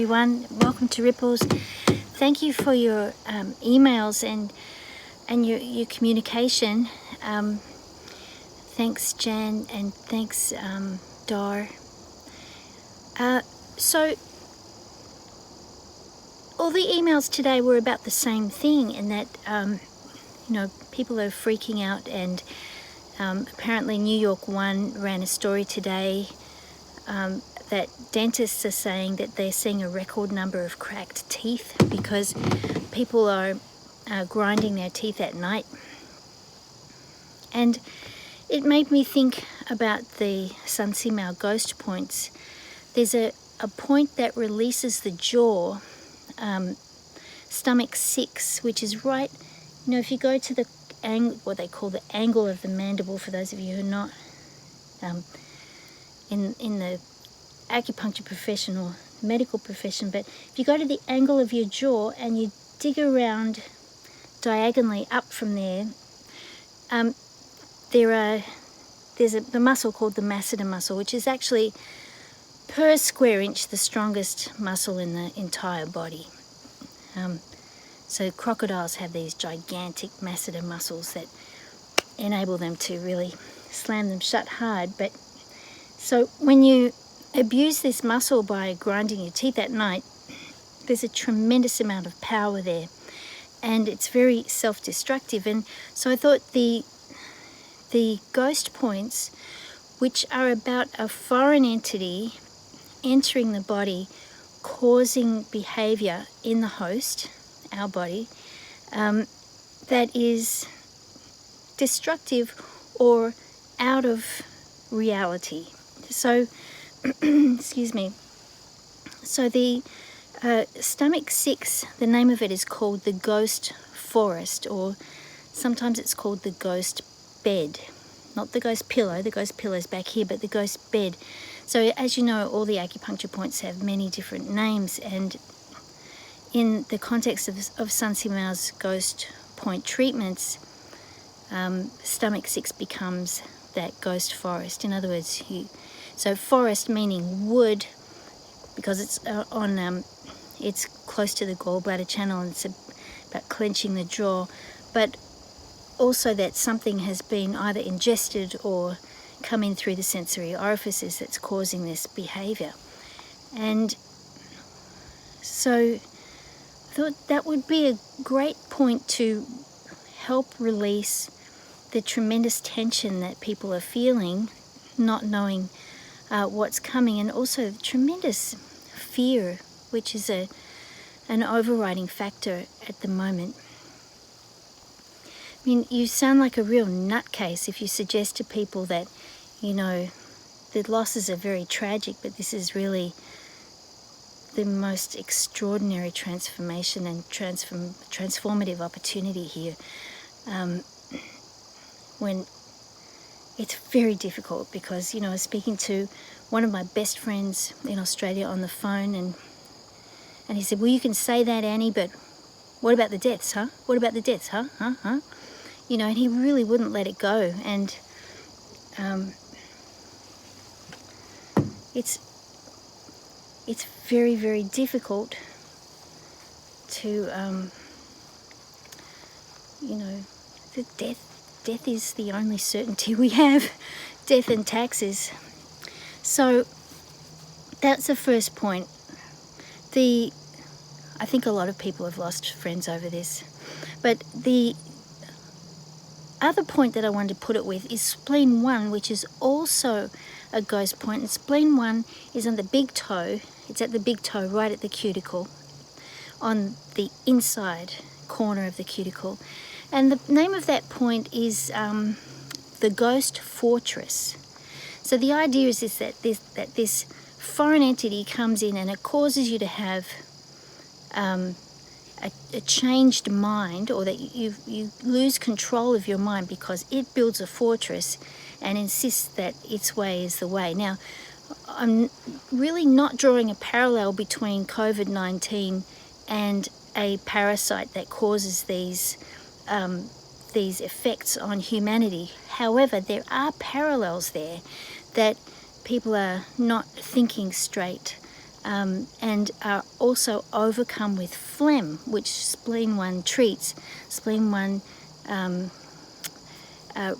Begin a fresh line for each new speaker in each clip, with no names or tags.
everyone. Welcome to Ripples. Thank you for your emails and your communication. Thanks, Jan, and thanks, Dar. So all the emails today were about the same thing, in that people are freaking out, and apparently New York 1 ran a story today that dentists are saying that they're seeing a record number of cracked teeth because people are grinding their teeth at night. And it made me think about the Sun-Si-Mao ghost points. There's a point that releases the jaw, stomach 6, which is right, if you go to the what they call the angle of the mandible, for those of you who are not in the acupuncture profession or medical profession, but if you go to the angle of your jaw and you dig around diagonally up from there, there's the muscle called the masseter muscle, which is actually per square inch the strongest muscle in the entire body. So crocodiles have these gigantic masseter muscles that enable them to really slam them shut hard. But so when you abuse this muscle by grinding your teeth at night, there's a tremendous amount of power there, and it's very self-destructive. And so I thought the ghost points, which are about a foreign entity entering the body, causing behavior in the host, our body, that is destructive or out of reality. So excuse me. So the stomach 6, the name of it is called the ghost forest, or sometimes it's called the ghost bed. Not the ghost pillow. The ghost pillow is back here, but the ghost bed. So as you know, all the acupuncture points have many different names, and in the context of Sun-Si-Mao's ghost point treatments, stomach 6 becomes that ghost forest. In other words, so forest meaning wood, because it's it's close to the gallbladder channel, and it's about clenching the jaw, but also that something has been either ingested or come in through the sensory orifices that's causing this behavior. And so I thought that would be a great point to help release the tremendous tension that people are feeling, not knowing what's coming, and also tremendous fear, which is an overriding factor at the moment. I mean, you sound like a real nutcase if you suggest to people that, the losses are very tragic, but this is really the most extraordinary transformation and transformative opportunity here. When it's very difficult, because I was speaking to one of my best friends in Australia on the phone, and he said, well, you can say that, Annie, but what about the deaths, huh? What about the deaths, huh? And he really wouldn't let it go. And it's very, very difficult to the death is the only certainty we have. Death and taxes. So that's the first point. I think a lot of people have lost friends over this. But the other point that I wanted to put it with is spleen 1, which is also a ghost point. And spleen 1 is on the big toe. It's at the big toe, right at the cuticle, on the inside corner of the cuticle. And the name of that point is the ghost fortress. So the idea is that this foreign entity comes in, and it causes you to have a changed mind, or that you lose control of your mind, because it builds a fortress and insists that its way is the way. Now, I'm really not drawing a parallel between COVID-19 and a parasite that causes these effects on humanity. However, there are parallels there that people are not thinking straight and are also overcome with phlegm, which spleen 1 treats. Spleen 1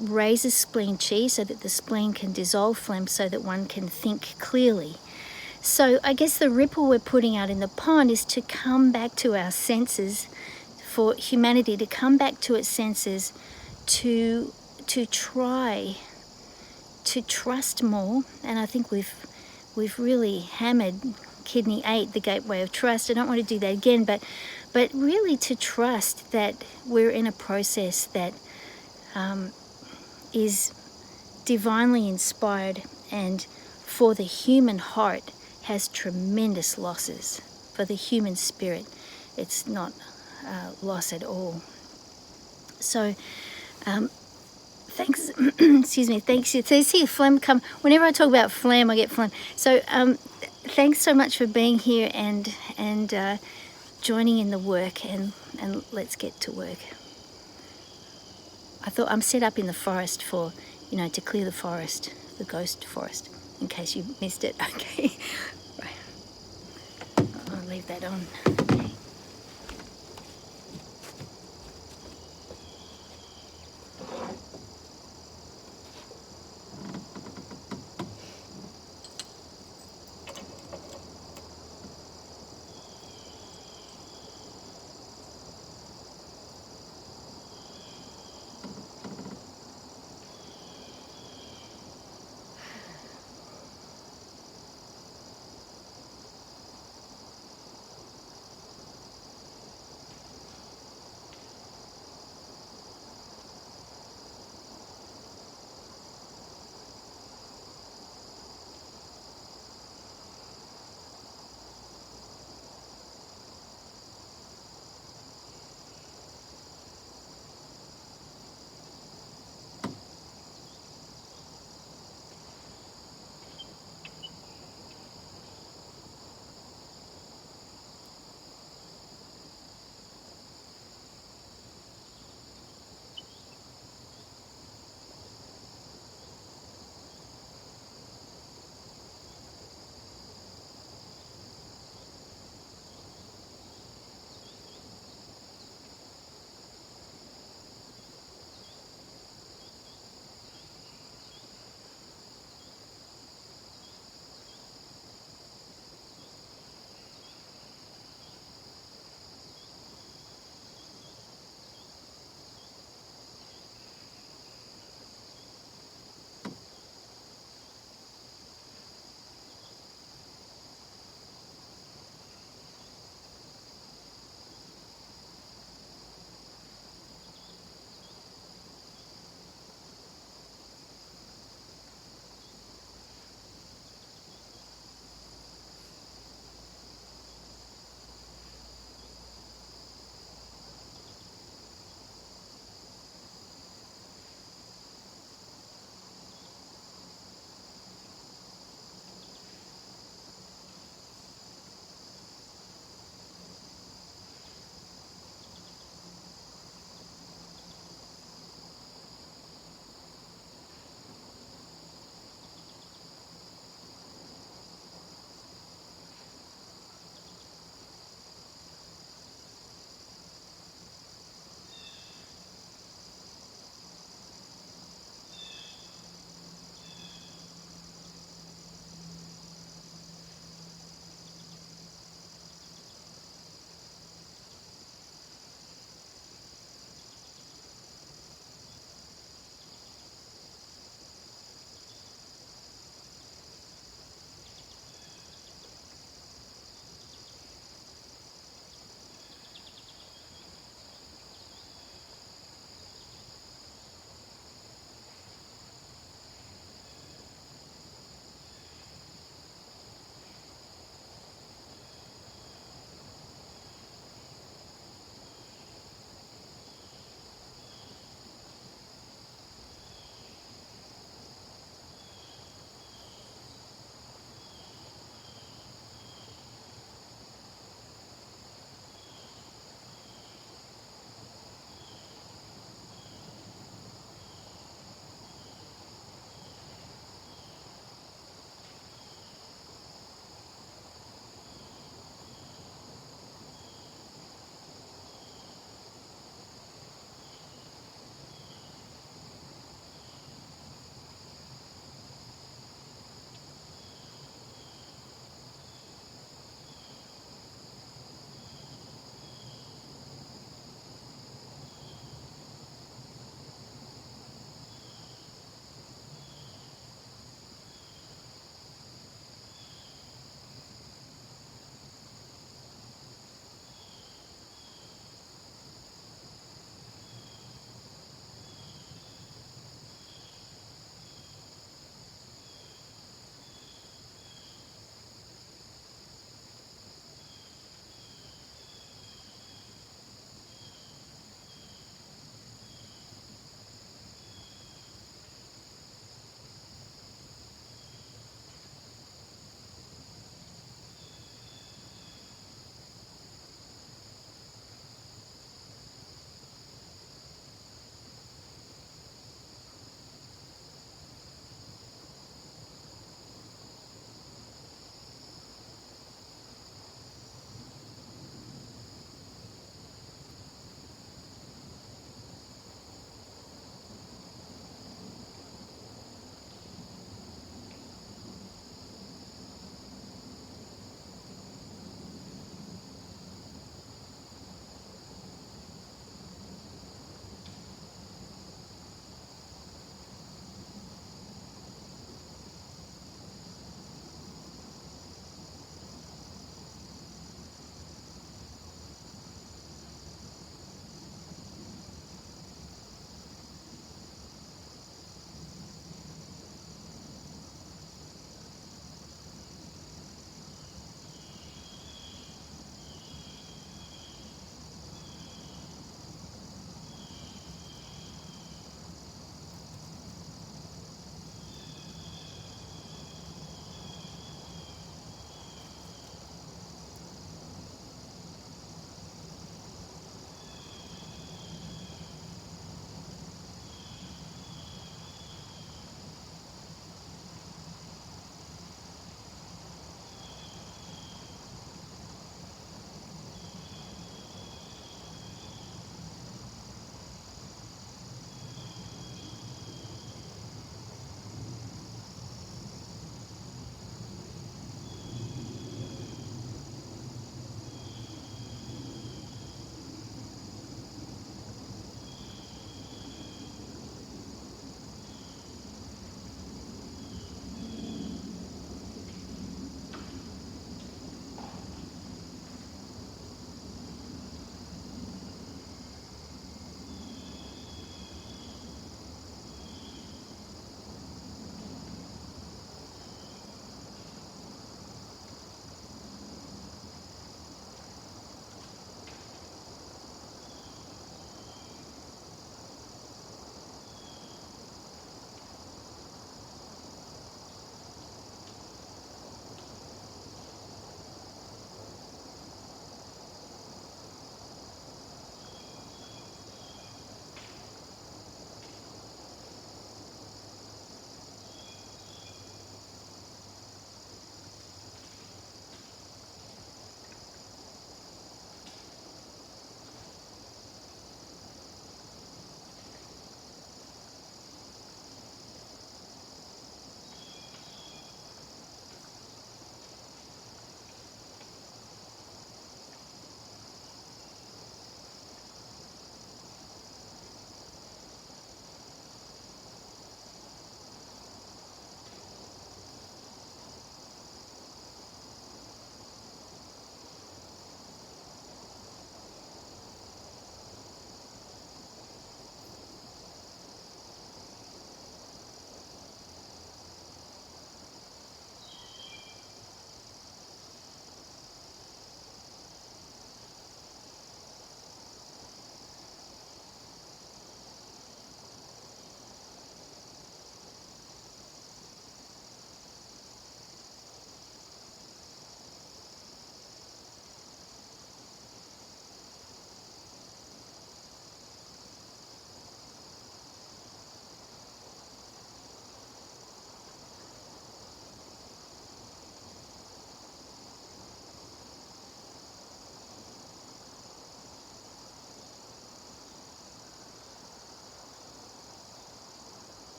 raises spleen chi so that the spleen can dissolve phlegm so that one can think clearly. So I guess the ripple we're putting out in the pond is to come back to our senses, for humanity to come back to its senses, to try to trust more. And I think we've really hammered kidney 8, the gateway of trust. I don't want to do that again, but really to trust that we're in a process that is divinely inspired, and for the human heart has tremendous losses. For the human spirit, it's not loss at all. So thanks, excuse me, thanks. So you see phlegm come, whenever I talk about phlegm, I get phlegm. So thanks so much for being here and joining in the work, and let's get to work. I thought I'm set up in the forest for, to clear the forest, the ghost forest, in case you missed it. Okay, right. I'll leave that on. Okay.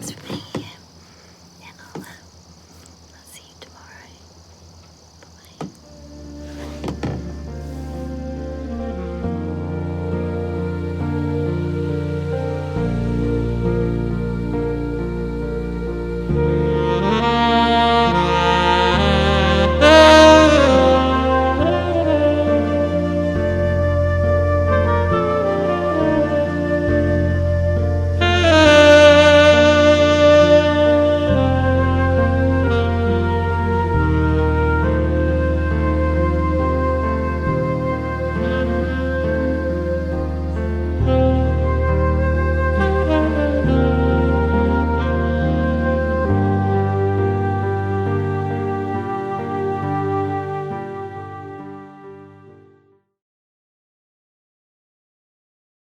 Thanks for being